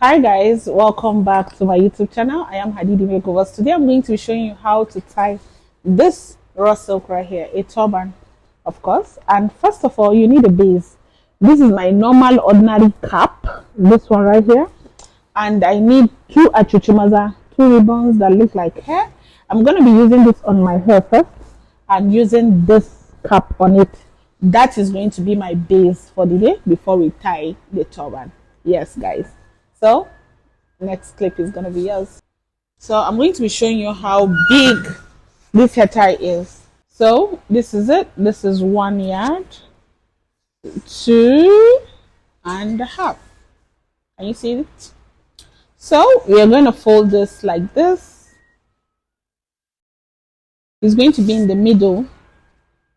Hi guys, welcome back to my YouTube channel. I am Hadidi Makeovers. Today I'm going to be showing you how to tie this Rawsilk right here, a turban of course. And first of all, you need a base. This is my normal ordinary cap, this one right here. And I need two achuchimaza, two ribbons that look like hair. I'm going to be using this on my hair first and using this cap on it. That is going to be my base for the day before we tie the turban. Yes guys. So next clip is going to be yours. So I'm going to be showing you how big this hair tie is. So this is it. This is 1 yard, 2.5. Can you see it? So we are going to fold this like this. It's going to be in the middle.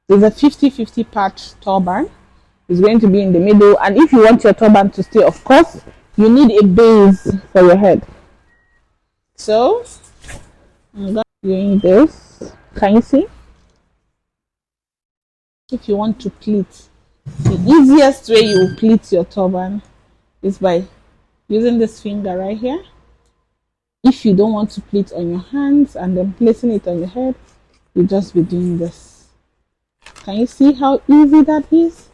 There's a 50-50 part turban. It's going to be in the middle, and if you want your turban to stay, of course, you need a base for your head. So I'm doing this. Can you see? If you want to pleat, the easiest way you will pleat your turban is by using this finger right here. If you don't want to pleat on your hands and then placing it on your head, you just be doing this. Can you see how easy that is?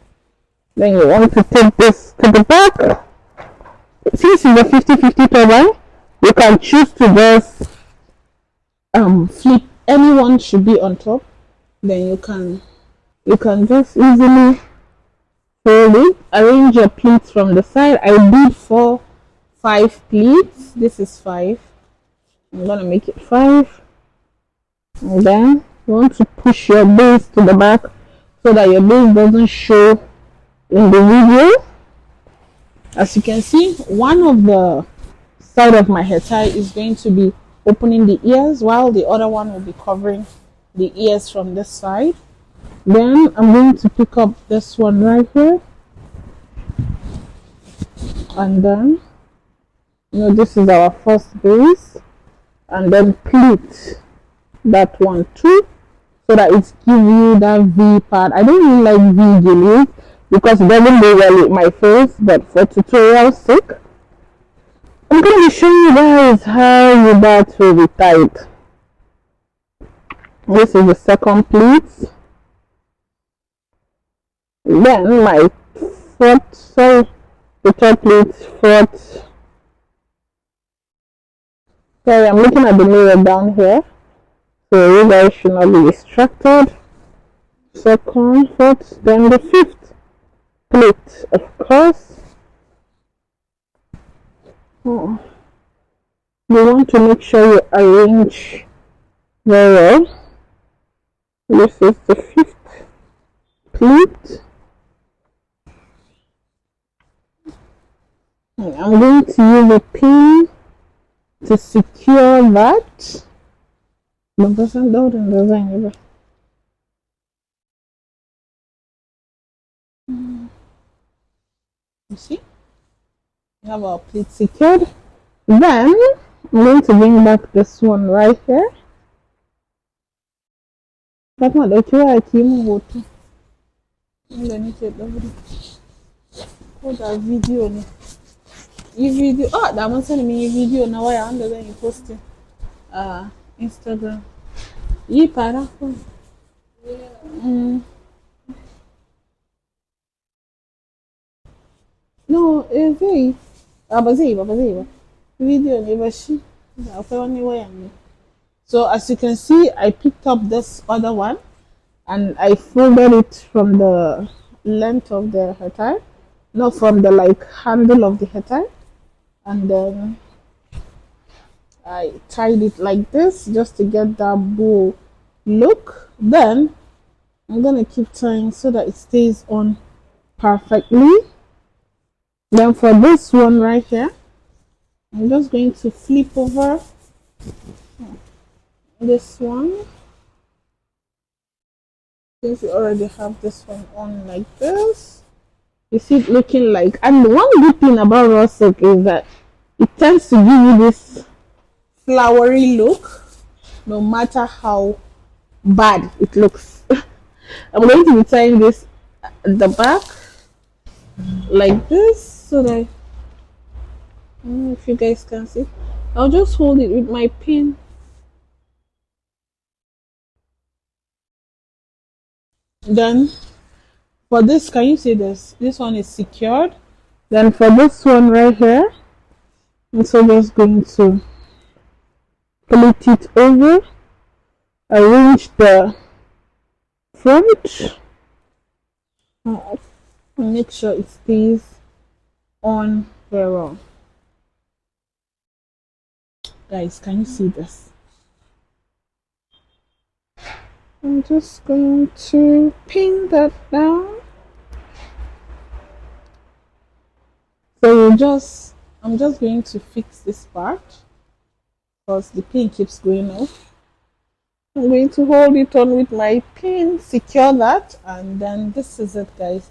Then you want to take this to the back. Since it's a 50-50 turban, you can choose to just flip. Anyone should be on top. Then you can just easily fold it. Arrange your pleats from the side. I did 5 pleats. This is 5. I'm gonna make it 5. And then you want to push your base to the back so that your base doesn't show in the video. As you can see, one of the side of my hair tie is going to be opening the ears, while the other one will be covering the ears from this side. Then I'm going to pick up this one right here, and then this is our first base, and then pleat that one too, so that it's give you that V part. I don't really like V gillies because it doesn't go well with my face, but for tutorial sake, I'm going to be showing you guys how that will be tied. This is the second pleat. Then my the third pleat, fourth. Sorry, I'm looking at the mirror down here, so you guys should not be distracted. Second, fourth, then the fifth pleat, of course. You want to make sure you arrange very well. This is the fifth pleat. I'm going to use a pin to secure that. You see? We have our pleat secured. Then I'm going to bring back this one right here. That's not okay. I came out. Hold that video. Video. Oh, that one sending me a video now. I under then you posting Instagram. Ye para. No, very. Video never she. So as you can see, I picked up this other one and I folded it from the length of the hair tie, not from the handle of the hair tie, and then I tied it like this just to get that bow look. Then I'm gonna keep tying so that it stays on perfectly. Then for this one right here, I'm just going to flip over this one, since we already have this one on like this. You see it looking like, and one good thing about Rawsilk is that it tends to give you this flowery look no matter how bad it looks. I'm going to be tying this at the back like this so that If you guys can see, I'll just hold it with my pin. Then for this, can you see this? This one is secured. Then for this one right here, I'm also just going to flip it over, arrange the front, and make sure it stays on very well. Guys, can you see this? I'm just going to pin that down. So I'm just going to fix this part because the pin keeps going off. I'm going to hold it on with my pin, secure that, and then this is it, guys.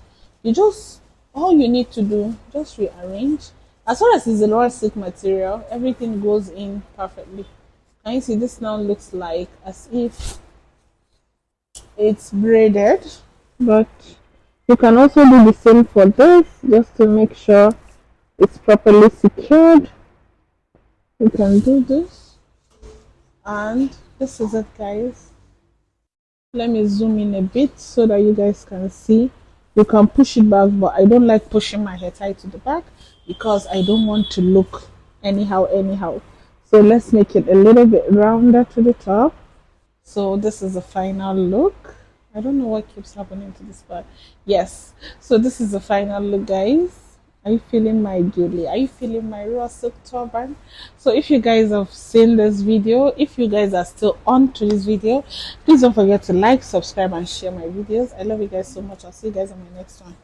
All you need to do, just rearrange. As far as it's a Rawsilk material, everything goes in perfectly. Can you see this now looks like as if it's braided, but you can also do the same for this just to make sure it's properly secured. You can do this, and this is it, guys. Let me zoom in a bit so that you guys can see. You can push it back, but I don't like pushing my hair tie to the back because I don't want to look anyhow. So let's make it a little bit rounder to the top. So this is the final look. I don't know what keeps happening to this part. Yes, so this is the final look, guys. Are you feeling my Julie? Are you feeling my Rawsilk turban? So if you guys have seen this video, if you guys are still on to this video, please don't forget to like, subscribe, and share my videos. I love you guys so much. I'll see you guys on my next one.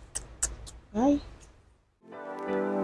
Bye.